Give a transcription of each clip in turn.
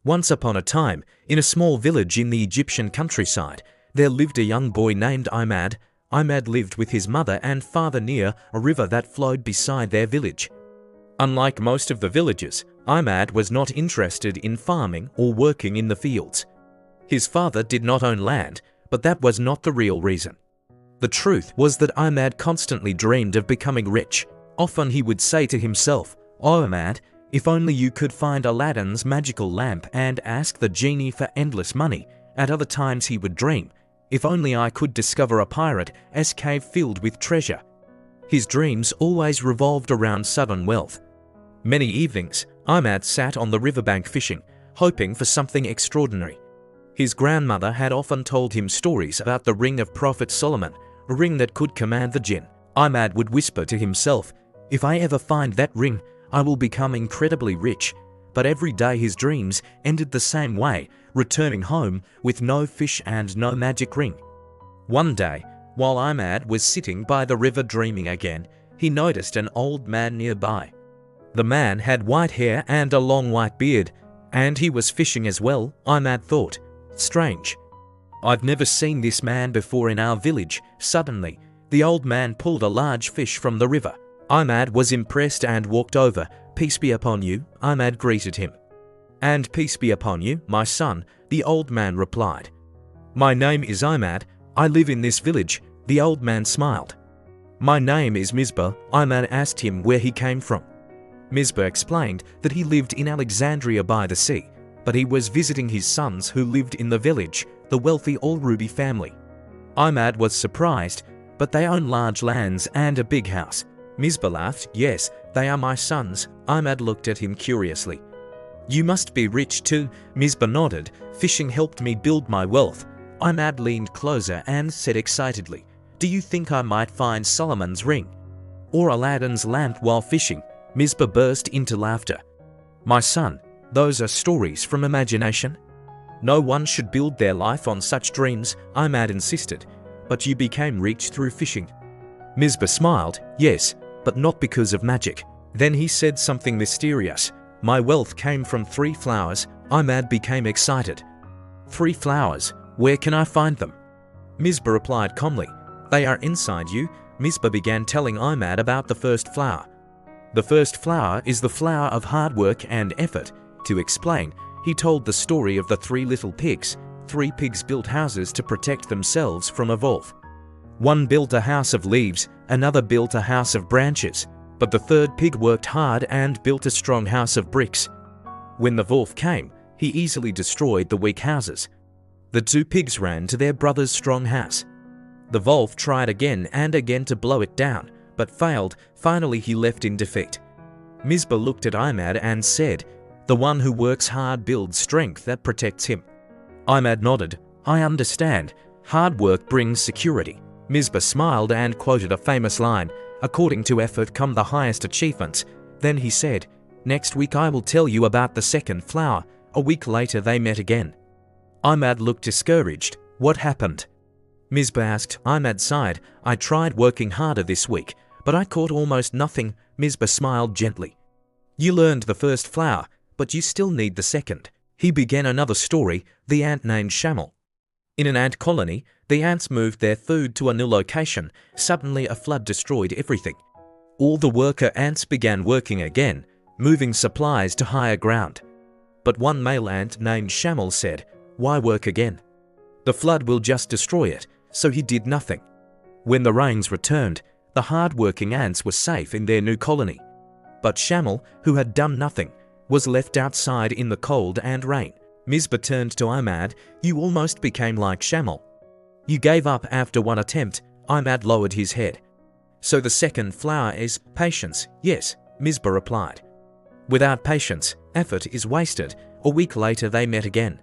Once upon a time, in a small village in the Egyptian countryside, there lived a young boy named Imad. Imad lived with his mother and father near a river that flowed beside their village. Unlike most of the villagers, Imad was not interested in farming or working in the fields. His father did not own land, but that was not the real reason. The truth was that Imad constantly dreamed of becoming rich. Often he would say to himself, "Oh Imad, if only you could find Aladdin's magical lamp and ask the genie for endless money." At other times he would dream, "If only I could discover a pirate's cave filled with treasure." His dreams always revolved around sudden wealth. Many evenings, Imad sat on the riverbank fishing, hoping for something extraordinary. His grandmother had often told him stories about the ring of Prophet Solomon, a ring that could command the jinn. Imad would whisper to himself, "If I ever find that ring, I will become incredibly rich." But every day his dreams ended the same way, returning home with no fish and no magic ring. One day, while Imad was sitting by the river dreaming again, he noticed an old man nearby. The man had white hair and a long white beard, and he was fishing as well. Imad thought, "Strange. I've never seen this man before in our village." Suddenly, the old man pulled a large fish from the river. Imad was impressed and walked over. "Peace be upon you," Imad greeted him. "And peace be upon you, my son," the old man replied. "My name is Imad. I live in this village." The old man smiled. "My name is Misbah." Imad asked him where he came from. Misbah explained that he lived in Alexandria by the sea, but he was visiting his sons who lived in the village, the wealthy Al-Ruby family. Imad was surprised, but they own large lands and a big house. Misbah laughed. "Yes, they are my sons." Imad looked at him curiously. "You must be rich too." Misbah nodded. "Fishing helped me build my wealth." Imad leaned closer and said excitedly, "Do you think I might find Solomon's ring or Aladdin's lamp while fishing?" Misbah burst into laughter. "My son, those are stories from imagination. No one should build their life on such dreams," Imad insisted. "But you became rich through fishing." Misbah smiled. "Yes, but not because of magic." Then he said something mysterious. "My wealth came from 3 flowers." Imad became excited. "3 flowers? Where can I find them?" Misbah replied calmly, "They are inside you." Misbah began telling Imad about the first flower. "The first flower is the flower of hard work and effort." To explain, he told the story of the 3 little pigs. 3 pigs built houses to protect themselves from a wolf. One built a house of leaves, another built a house of branches, but the 3rd pig worked hard and built a strong house of bricks. When the wolf came, he easily destroyed the weak houses. The 2 pigs ran to their brother's strong house. The wolf tried again and again to blow it down, but failed. Finally he left in defeat. Misbah looked at Imad and said, "The one who works hard builds strength that protects him." Imad nodded. "I understand. Hard work brings security." Misbah smiled and quoted a famous line, "According to effort come the highest achievements." Then he said, "Next week I will tell you about the 2nd flower." A week later they met again. Imad looked discouraged. "What happened?" Misbah asked. Imad sighed. "I tried working harder this week, but I caught almost nothing." Misbah smiled gently. "You learned the 1st flower, but you still need the 2nd. He began another story, the ant named Shamel. In an ant colony, the ants moved their food to a new location. Suddenly a flood destroyed everything. All the worker ants began working again, moving supplies to higher ground. But one male ant named Shamel said, "Why work again? The flood will just destroy it." So he did nothing. When the rains returned, the hard-working ants were safe in their new colony. But Shamel, who had done nothing, was left outside in the cold and rain. Misbah turned to Imad. "You almost became like Shamel. You gave up after one attempt." Imad lowered his head. "So the 2nd flower is patience." "Yes," Misbah replied. "Without patience, effort is wasted." A week later they met again.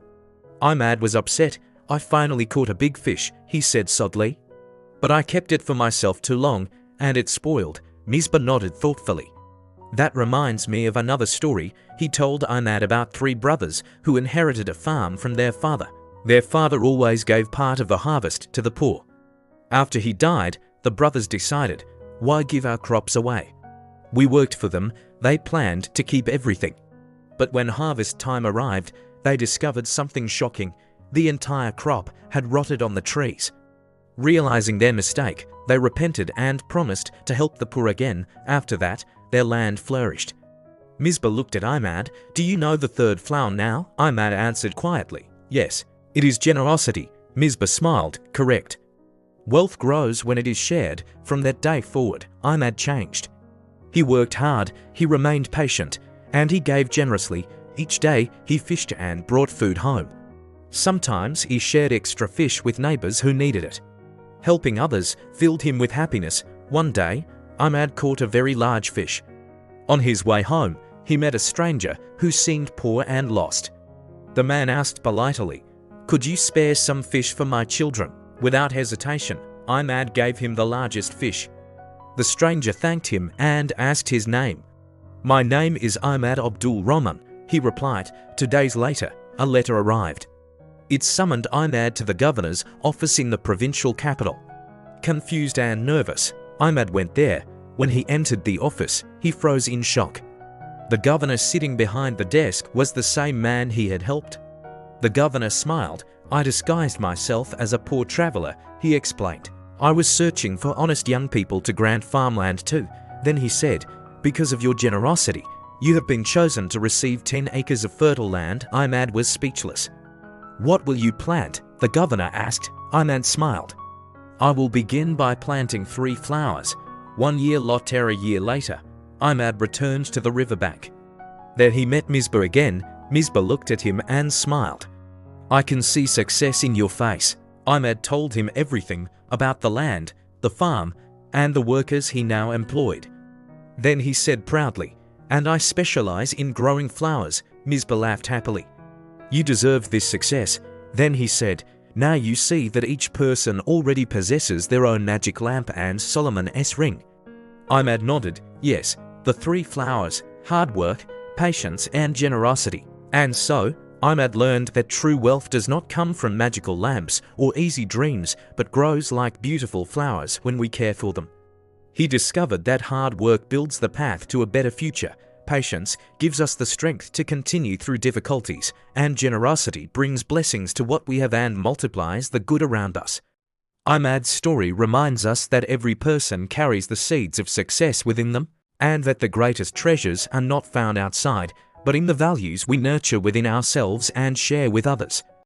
Imad was upset. "I finally caught a big fish," he said sadly. "But I kept it for myself too long, and it spoiled." Misbah nodded thoughtfully. "That reminds me of another story." He told Imad about 3 brothers who inherited a farm from their father. Their father always gave part of the harvest to the poor. After he died, the brothers decided, "Why give our crops away? We worked for them." They planned to keep everything. But when harvest time arrived, they discovered something shocking. The entire crop had rotted on the trees. Realizing their mistake, they repented and promised to help the poor again. After that, their land flourished. Misbah looked at Imad. "Do you know the third flower now?" Imad answered quietly, "Yes, it is generosity." Misbah smiled, "Correct. Wealth grows when it is shared." From that day forward, Imad changed. He worked hard, he remained patient, and he gave generously. Each day, he fished and brought food home. Sometimes he shared extra fish with neighbors who needed it. Helping others filled him with happiness. One day, Imad caught a very large fish. On his way home, he met a stranger who seemed poor and lost. The man asked politely, "Could you spare some fish for my children?" Without hesitation, Imad gave him the largest fish. The stranger thanked him and asked his name. "My name is Ahmed Abdul Rahman," he replied. 2 days later, a letter arrived. It summoned Imad to the governor's office in the provincial capital. Confused and nervous, Imad went there. When he entered the office, he froze in shock. The governor sitting behind the desk was the same man he had helped. The governor smiled. "I disguised myself as a poor traveler," he explained. "I was searching for honest young people to grant farmland to." Then he said, "Because of your generosity, you have been chosen to receive 10 acres of fertile land." Imad was speechless. "What will you plant?" the governor asked. Imad smiled. "I will begin by planting 3 flowers. 1 year later." A year later, Imad returned to the riverbank. There he met Misbah again. Misbah looked at him and smiled. "I can see success in your face." Imad told him everything about the land, the farm, and the workers he now employed. Then he said proudly, "And I specialize in growing flowers." Misbah laughed happily. "You deserve this success." Then he said, "Now you see that each person already possesses their own magic lamp and Solomon's ring." Imad nodded. "Yes, the 3 flowers: hard work, patience, and generosity." And so, Imad learned that true wealth does not come from magical lamps or easy dreams, but grows like beautiful flowers when we care for them. He discovered that hard work builds the path to a better future, patience gives us the strength to continue through difficulties, and generosity brings blessings to what we have and multiplies the good around us. Imad's story reminds us that every person carries the seeds of success within them, and that the greatest treasures are not found outside, but in the values we nurture within ourselves and share with others.